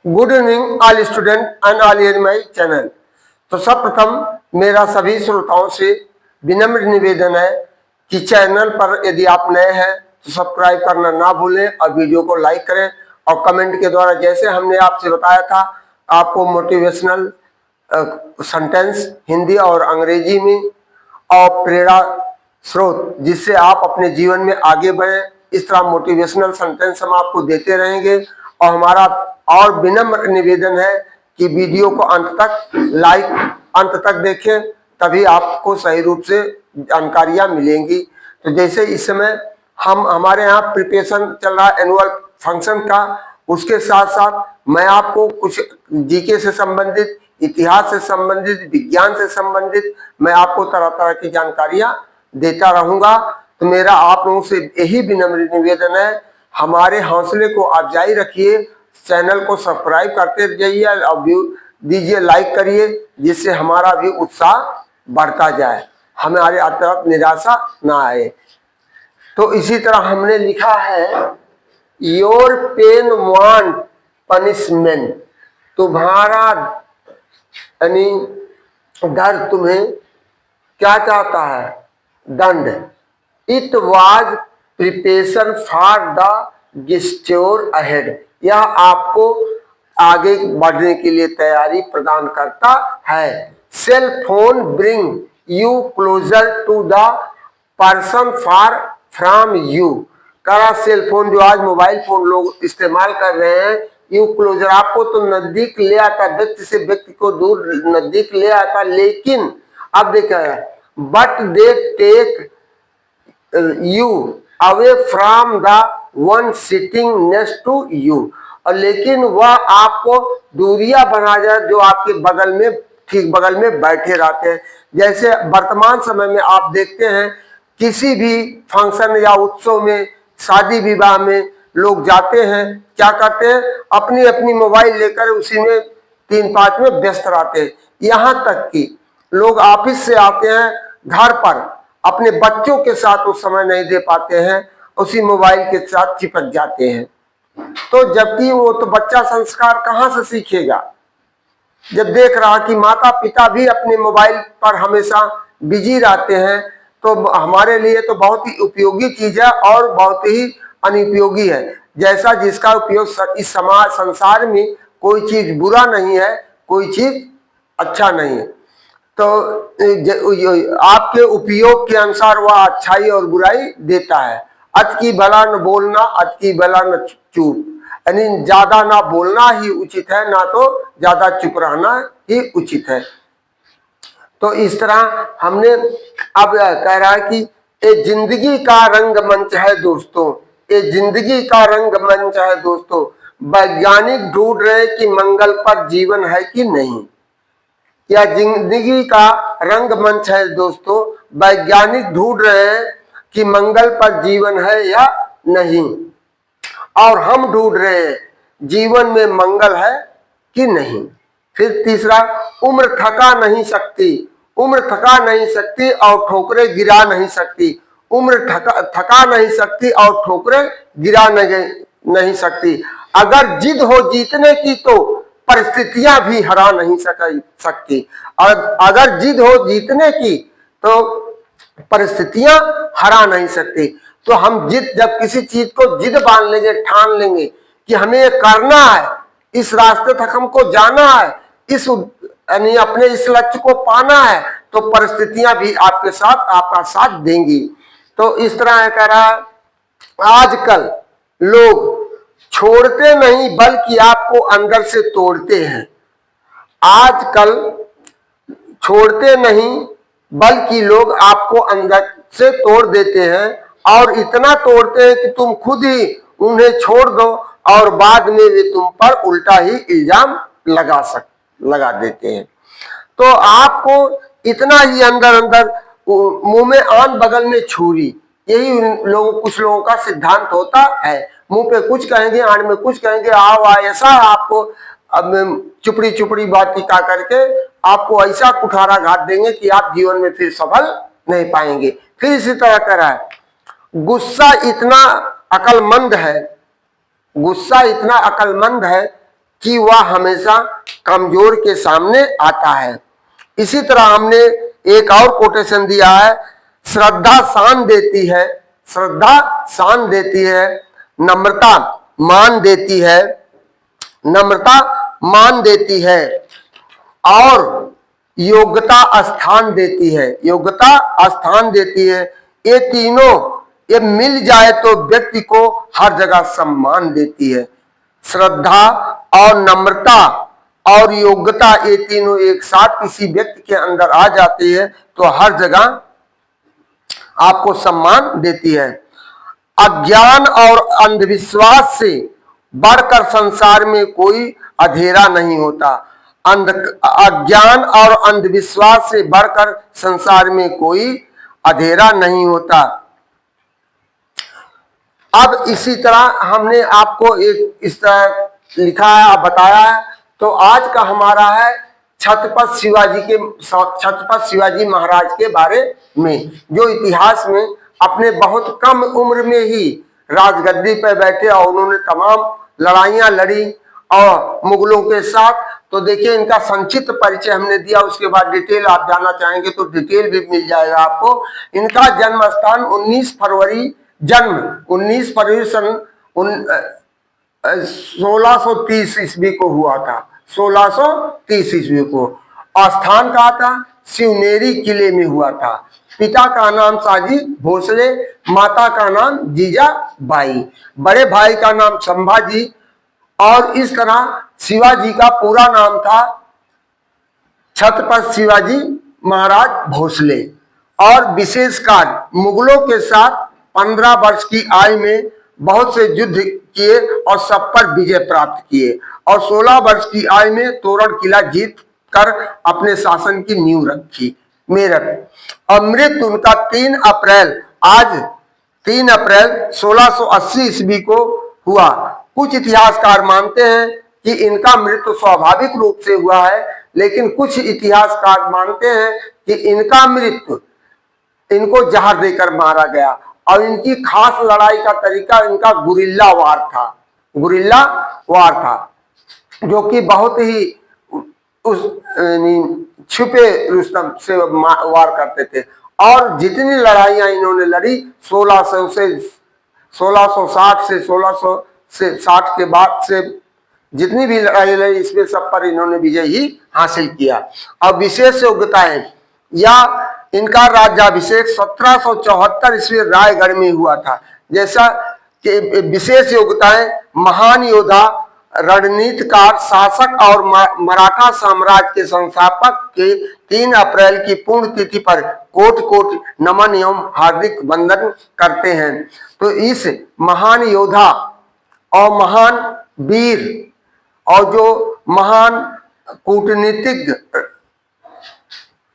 Good evening all student and all in my channel. तो सर्वप्रथम मेरा सभी श्रोताओं से विनम्र निवेदन है कि चैनल पर यदि आप नए हैं तो सब्सक्राइब करना ना भूलें और वीडियो को लाइक करें और कमेंट के द्वारा, जैसे हमने आपसे बताया था, आपको मोटिवेशनल सेंटेंस हिंदी और अंग्रेजी में और प्रेरणा स्रोत जिससे आप अपने जीवन में आगे बढ़े, इस तरह मोटिवेशनल सेंटेंस हम आपको देते रहेंगे। और हमारा और विनम्र निवेदन है कि वीडियो को अंत तक देखें, तभी आपको सही रूप से जानकारियां मिलेंगी। तो जैसे इस समय हमारे यहाँ प्रिपरेशन चल रहा है एनुअल फंक्शन का, उसके साथ साथ मैं आपको कुछ जीके से संबंधित, इतिहास से संबंधित, विज्ञान से संबंधित मैं आपको तरह तरह की जानकारियां देता रहूंगा। तो मेरा आप लोगों से यही विनम्र निवेदन है, हमारे हौसले को आप जारी रखिए, चैनल को सब्सक्राइब करते जाइए और व्यू दीजिए, लाइक करिए, जिससे हमारा भी उत्साह बढ़ता जाए, हमारे तरफ निराशा ना आए। तो इसी तरह हमने लिखा है योर पेन वांट पनिशमेंट, तुम्हारा यानी डर तुम्हें क्या चाहता है? दंड। It was preparation for the gesture ahead, यह आपको आगे बढ़ने के लिए तैयारी प्रदान करता है। Cell phone bring you closer to the person far from you, करा सेल फोन जो आज मोबाइल फोन लोग इस्तेमाल कर रहे हैं, यू क्लोजर आपको तो नजदीक ले आता, व्यक्ति से व्यक्ति को दूर नजदीक ले आता, लेकिन अब देखा but they take you away from the one sitting next to you, और लेकिन वह आपको दूरियां बना जाए जो आपके बगल में, ठीक बगल में बैठे रहते हैं। जैसे वर्तमान समय में आप देखते हैं किसी भी फंक्शन या उत्सव में, शादी विवाह में लोग जाते हैं, क्या करते हैं? अपनी अपनी मोबाइल लेकर उसी में 3-5 में व्यस्त रहते हैं। यहाँ तक कि लोग ऑफिस से आते हैं, घर पर अपने बच्चों के साथ उस समय नहीं दे पाते हैं, उसी मोबाइल के साथ चिपक जाते हैं। तो जबकि वो तो बच्चा संस्कार कहाँ से सीखेगा जब देख रहा कि माता पिता भी अपने मोबाइल पर हमेशा बिजी रहते हैं। तो हमारे लिए तो बहुत ही उपयोगी चीज है और बहुत ही अनुपयोगी है। जैसा जिसका उपयोग इस समाज संसार में कोई चीज बुरा नहीं है, कोई चीज अच्छा नहीं है। तो आपके उपयोग के अनुसार वह अच्छाई और बुराई देता है। अत की भला न बोलना, अत की भला न चुप, यानी ज्यादा ना बोलना ही उचित है, ना तो ज्यादा चुप रहना ही उचित है। तो इस तरह हमने अब कह रहा है कि ये जिंदगी का रंगमंच है दोस्तों, ये जिंदगी का रंगमंच है दोस्तों, वैज्ञानिक ढूंढ रहे कि मंगल पर जीवन है कि नहीं। यह जिंदगी का रंगमंच है दोस्तों, वैज्ञानिक ढूंढ रहे हैं कि मंगल पर जीवन है या नहीं, और हम ढूंढ रहे हैं जीवन में मंगल है कि नहीं। फिर तीसरा, उम्र थका नहीं सकती, उम्र थका नहीं सकती और ठोकरें गिरा नहीं सकती, उम्र थका नहीं सकती और ठोकरें गिरा नहीं सकती। अगर जिद हो जीतने की तो परिस्थितियां भी हरा नहीं सकती, और अगर जिद हो जीतने की तो परिस्थितियां हरा नहीं सकती। तो हम जब किसी चीज को जिद बांध लेंगे, ठान लेंगे कि हमें ये करना है, इस रास्ते तक हमको जाना है, इस यानी अपने इस लक्ष्य को पाना है, तो परिस्थितियां भी आपका साथ देंगी। तो इस तरह है कह रहा है, आजकल लोग छोड़ते नहीं बल्कि आपको अंदर से तोड़ते हैं। आजकल छोड़ते नहीं बल्कि लोग आपको अंदर से तोड़ देते हैं, और इतना तोड़ते हैं कि तुम खुद ही उन्हें छोड़ दो और बाद में वे तुम पर उल्टा ही इल्जाम लगा देते हैं। तो आपको इतना ही अंदर अंदर, मुंह में आन बगल में छुरी, यही कुछ लोगों का सिद्धांत होता है। मुंह पे कुछ कहेंगे, आन में कुछ कहेंगे, ऐसा आपको अब चुपड़ी चुपड़ी बात टिका करके आपको ऐसा कुठारा घात देंगे कि आप जीवन में फिर सफल नहीं पाएंगे। फिर इसी तरह कह रहा है, गुस्सा इतना अक्लमंद है, गुस्सा इतना अक्लमंद है कि वह हमेशा कमजोर के सामने आता है। इसी तरह हमने एक और कोटेशन दिया है, श्रद्धा शान देती है, श्रद्धा शान देती है, नम्रता मान देती है, नम्रता मान देती है और योग्यता स्थान देती है, योग्यता स्थान देती है। ये तीनों ये मिल जाए तो व्यक्ति को हर जगह सम्मान देती है। श्रद्धा और नम्रता और योग्यता, ये तीनों एक साथ किसी व्यक्ति के अंदर आ जाती है तो हर जगह आपको सम्मान देती है। अज्ञान और अंधविश्वास से बढ़कर संसार में कोई अंधेरा नहीं होता। अज्ञान और अंधविश्वास से बढ़कर संसार में कोई अंधेरा नहीं होता। अब इसी तरह हमने आपको एक इस तरह लिखा है, बताया है। तो आज का हमारा है छत्रपति शिवाजी महाराज के बारे में, जो इतिहास में अपने बहुत कम उम्र में ही राजगद्दी पर बैठे और उन्होंने तमाम लड़ाइयां लड़ी और मुगलों के साथ। तो देखिए इनका संक्षिप्त परिचय हमने दिया, उसके बाद डिटेल आप जानना चाहेंगे तो डिटेल भी मिल जाएगा आपको। इनका जन्म स्थान 19 फरवरी सन 1630 ईस्वी को हुआ था, 1630 ईस्वी को। स्थान कहा था, शिवनेरी किले में हुआ था। पिता का नाम साजी भोसले, माता का नाम जीजाबाई, बड़े भाई का नाम संभाजी। और इस तरह शिवाजी का पूरा नाम था छत्रपति शिवाजी महाराज भोसले। और विशेष कार्य, मुगलों के साथ 15 वर्ष की आयु में बहुत से युद्ध किए और सब पर विजय प्राप्त किए और 16 वर्ष की आयु में तोरण किला जीत कर अपने शासन की नींव रखी, मेरठ। और मृत्यु उनका 3 अप्रैल 1680 ईस्वी को हुआ। कुछ इतिहासकार मानते हैं कि इनका मृत्यु स्वाभाविक रूप से हुआ है, लेकिन कुछ इतिहासकार मानते हैं कि इनका मृत्यु इनको जहर देकर मारा गया। और इनकी खास लड़ाई का तरीका इनका गुरिल्ला वार था, गुरिल्ला वार था, जो कि बहुत ही उस छुपे रुस्तम से वार करते थे। और जितनी लड़ाइयां इन्होंने लड़ी 1660 से 1660 के बाद से जितनी भी लड़ाई लड़ी, इसमें सब पर इन्होंने विजय ही हासिल किया। और विशेष योग्यताएं, या इनका राज्याभिषेक 1774 ईस्वी रायगढ़ में हुआ था। जैसा कि विशेष योग्यताएं, महान योद्धा, रणनीतिकार, शासक और मराठा साम्राज्य के संस्थापक के 3 अप्रैल की पुण्य तिथि पर कोटि कोटि नमन एवं हार्दिक वंदन करते हैं। तो इस महान योद्धा और महान वीर और जो महान कूटनीतिज्ञ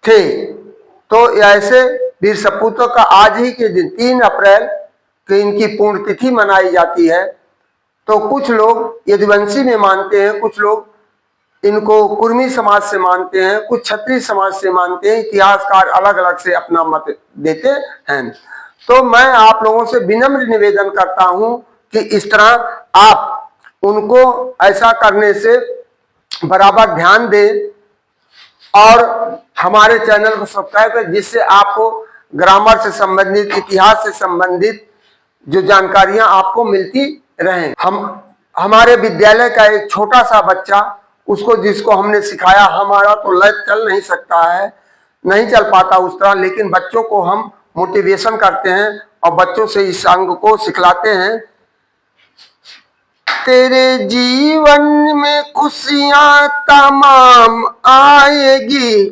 थे, तो ऐसे वीर सपूतों का आज ही के दिन 3 अप्रैल की इनकी पुण्यतिथि मनाई जाती है। तो कुछ लोग यदुवंशी में मानते हैं, कुछ लोग इनको कुर्मी समाज से मानते हैं, कुछ क्षत्रिय समाज से मानते हैं। इतिहासकार अलग अलग से अपना मत देते हैं। तो मैं आप लोगों से विनम्र निवेदन करता हूं कि इस तरह आप उनको ऐसा करने से बराबर ध्यान दें और हमारे चैनल को सब्सक्राइब करें, जिससे आपको ग्रामर से संबंधित, इतिहास से संबंधित जो जानकारियां आपको मिलती रहें। हमारे विद्यालय का एक छोटा सा बच्चा, जिसको हमने सिखाया, हमारा तो लाइफ चल नहीं सकता है, नहीं चल पाता उस तरह, लेकिन बच्चों को हम मोटिवेशन करते हैं और बच्चों से इस अंग को सिखलाते हैं। तेरे जीवन में खुशियां तमाम आएगी,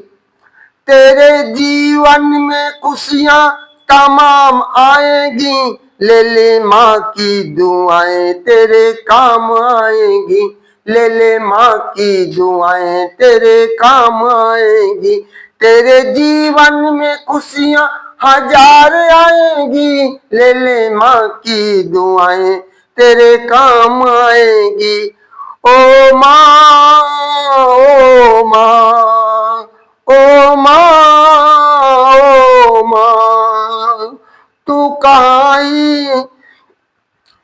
तेरे जीवन में खुशियां तमाम आएगी, ले ले माँ की दुआएं तेरे काम आएगी, ले ले माँ की दुआएं तेरे काम आएगी। तेरे जीवन में खुशियां 1000 आएगी, ले ले माँ की दुआएं तेरे काम आएगी। ओ माँ, ओ माँ, ओ माँ, ओ माँ, तू कहाँ आई,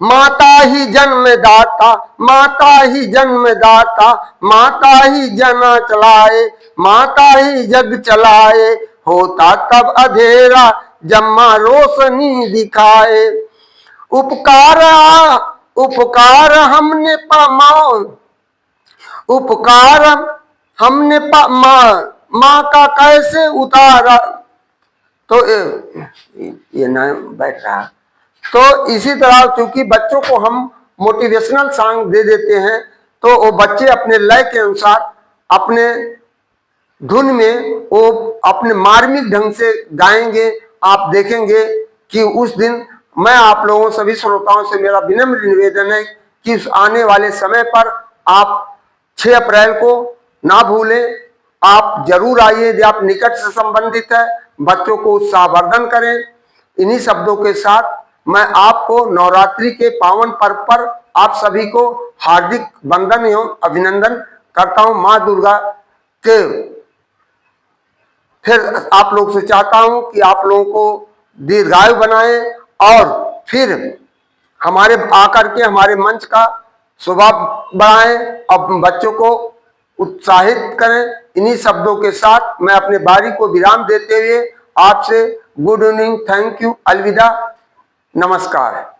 माता ही जन्म दाता, माता ही जन्मदाता, माता ही जना चलाए, माता ही जग चलाए, होता तब अंधेरा जब माँ रोशनी दिखाए। उपकार उपकार हमने उपकार हमने माँ का कैसे उतारा। तो ये ना बैठ रहा। तो इसी तरह चूंकि बच्चों को हम मोटिवेशनल सॉन्ग दे देते हैं तो वो बच्चे अपने लय के अनुसार अपने धुन में वो अपने मार्मिक ढंग से गाएंगे। आप देखेंगे कि उस दिन मैं आप लोगों सभी श्रोताओं से मेरा विनम्र निवेदन है कि उस आने वाले समय पर आप 6 अप्रैल को ना भूलें। आप जरूर आइए यदि आप निकट से संबंधित है, बच्चों को उत्साहवर्धन करें। इन्हीं शब्दों के साथ मैं आपको नवरात्रि के पावन पर्व पर आप सभी को हार्दिक वंदन एवं अभिनंदन करता हूं। मां दुर्गा के फिर आप लोग से चाहता हूं कि आप लोगों को दीर्घायु बनाएं और फिर हमारे आकर के हमारे मंच का शोभा बढ़ाएं और बच्चों को उत्साहित करें। इन्हीं शब्दों के साथ मैं अपने बारी को विराम देते हुए आपसे गुड इवनिंग, थैंक यू, अलविदा, नमस्कार।